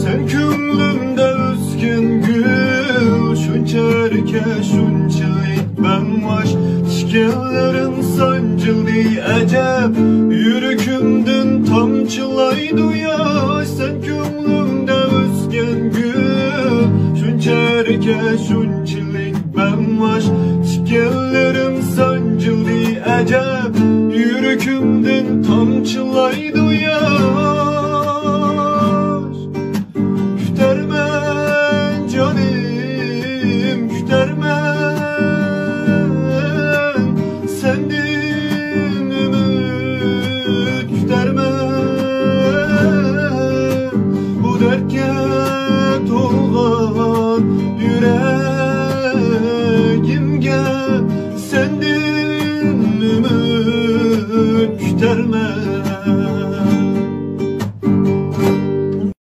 Sen könglimde özgen gül, şunçerke şunçilik ben vaş. Tişkenlerin sancılı acep, yürükümdün tamçılaydı yaş. Sen könglimde özgen gül, şunçerke şunçilik ben vaş. Tişkenlerin sancılı acep, yürükümdün tamçılaydı yaş. Kütermen canım, kütermen, sendin ümit kütermen. Bu dertke tolgan yürek